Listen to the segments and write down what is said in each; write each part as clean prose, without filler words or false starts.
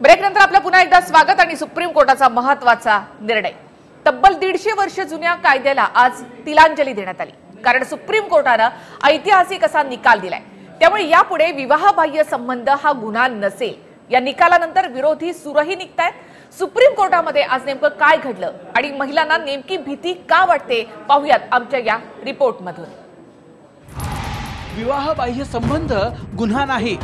Break नंतर आपलं पुन्हा एकदा स्वागत आणि सुप्रीम कोर्टाचा महत्त्वाचा निर्णय। तब्बल 150 वर्ष जुन्या कायद्याला आज तिलांजली देण्यात आली, कारण सुप्रीम कोर्टाने ऐतिहासिक असा निकाल दिलाय। त्यामुळे यापुढे विवाहबाह्य संबंध हा गुन्हा नसेल। या निकालानंतर विरोधी सूरही निघतायत। सुप्रीम कोर्टामध्ये आज नेमकं काय घडलं आणि महिलांना नेमकी भीती का वाटते पाहूयात आमच्या या रिपोर्टमधून। विवाहबाह्य संबंध गुन्हा नाही।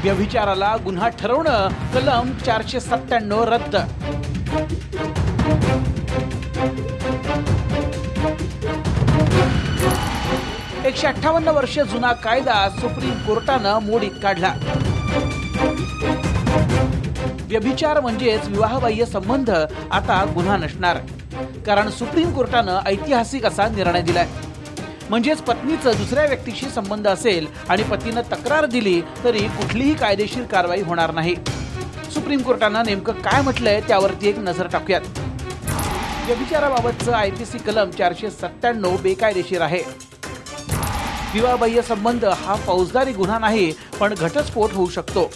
व्यभिचाराला गुन्हा ठरवणं कलम 497 रद्द। एकशे 58 वर्ष जुना कायदा सुप्रीम कोर्टानं मोडीत काढला। व्यभिचार म्हणजेच विवाहबाह्य संबंध आता गुन्हा नसणार, कारण सुप्रीम कोर्टानं ऐतिहासिक असा निर्णय दिलाय। म्हणजेच पत्नीचं दुसऱ्या व्यक्तीशी संबंध असेल आणि पतीनं तक्रार दिली तरी कुठलीही कायदेशीर कारवाई होणार नाही। सुप्रीम कोर्टानं नेमकं काय म्हटलंय त्यावरती एक नजर टाकूयात। व्यभिचाराबाबतचं आयपीसी कलम 497 बेकायदेशीर आहे। विवाहबाह्य संबंध हा फौजदारी गुन्हा नाही, पण घटस्फोट होऊ शकतो।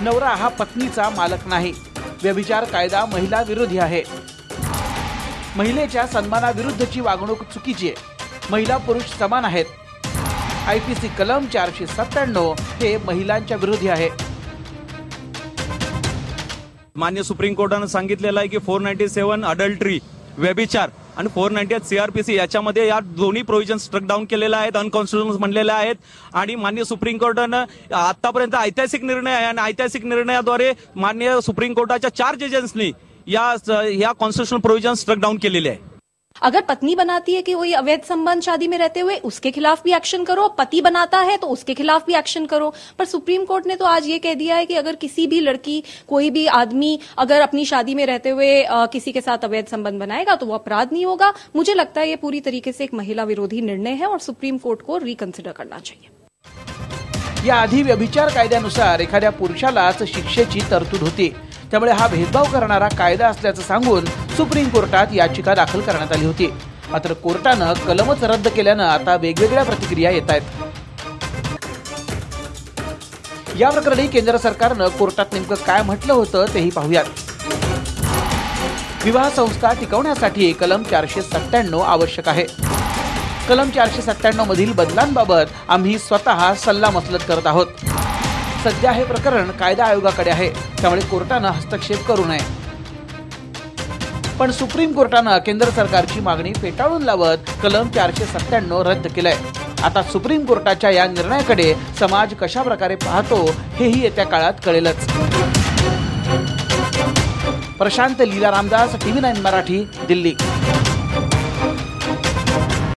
नवरा हा पत्नीचा मालक नाही। व्यभिचार कायदा महिला विरोधी आहे। महिलेच्या सन्मानाविरुद्धची वागणूक चुकीची आहे। महिला पुरुष समान आहेत। आयपीसी कलम 497 हे महिलांच्या विरोधी आहे। मान्य सुप्रीम कोर्टाने सांगितलेलं आहे की 497 अडल्टरी व्यभिचार आणि 498 सीआरपीसी याच्यामध्ये या दोन्ही प्रोव्हिजन स्ट्रक डाऊन केलेले आहेत, अनकॉन्स्टिट्युशनल म्हणलेले आहेत। आणि मान्य सुप्रीम कोर्टानं आतापर्यंत ऐतिहासिक निर्णय आहे आणि ऐतिहासिक निर्णयाद्वारे मान्य सुप्रीम कोर्टाच्या 4 जजेसनी या कॉन्स्टिट्यूशनल प्रोविजन स्ट्रक डाउन केलेले आहे। अगर पत्नी बनाती है कि कोई अवैध संबंध शादी में रहते हुए, उसके खिलाफ भी एक्शन करो। पति बनाता है तो उसके खिलाफ भी एक्शन करो। पर सुप्रीम कोर्ट ने तो आज ये कह दिया है कि अगर किसी भी लड़की, कोई भी आदमी अगर अपनी शादी में रहते हुए किसी के साथ अवैध संबंध बनाएगा तो वो अपराध नहीं होगा। मुझे लगता है ये पूरी तरीके से एक महिला विरोधी निर्णय है और सुप्रीम कोर्ट को रिकन्सिडर करना चाहिए। याआधी व्यभिचार कायद्यानुसार एखाद्या पुरुषालाच शिक्षेची तरतूद होती, त्यामुळे हा भेदभाव करणारा कायदा असल्याचं सांगून सुप्रीम कोर्टात याचिका दाखल करण्यात आली होती। मात्र कोर्टानं कलमच रद्द केल्यानं आता वेगवेगळ्या प्रतिक्रिया येत आहेत। या प्रकरणी केंद्र सरकारनं कोर्टात नेमकं काय म्हटलं होतं तेही पाहूयात। विवाह संस्था टिकवण्यासाठी कलम 497 आवश्यक आहे। कलम 497 मधील बदलांबाबत आम्ही स्वतः सल्लामसलत करत आहोत। सध्या हे प्रकरण कायदा आयोगाकडे आहे, त्यामुळे कोर्टानं हस्तक्षेप करू नये। पण सुप्रीम कोर्टानं केंद्र सरकारची मागणी फेटाळून लावत कलम 497 रद्द केलंय। आता सुप्रीम कोर्टाच्या या निर्णयाकडे समाज कशा प्रकारे पाहतो हेही येत्या काळात कळेलच। प्रशांत लीला रामदास, TV9 मराठी, दिल्ली।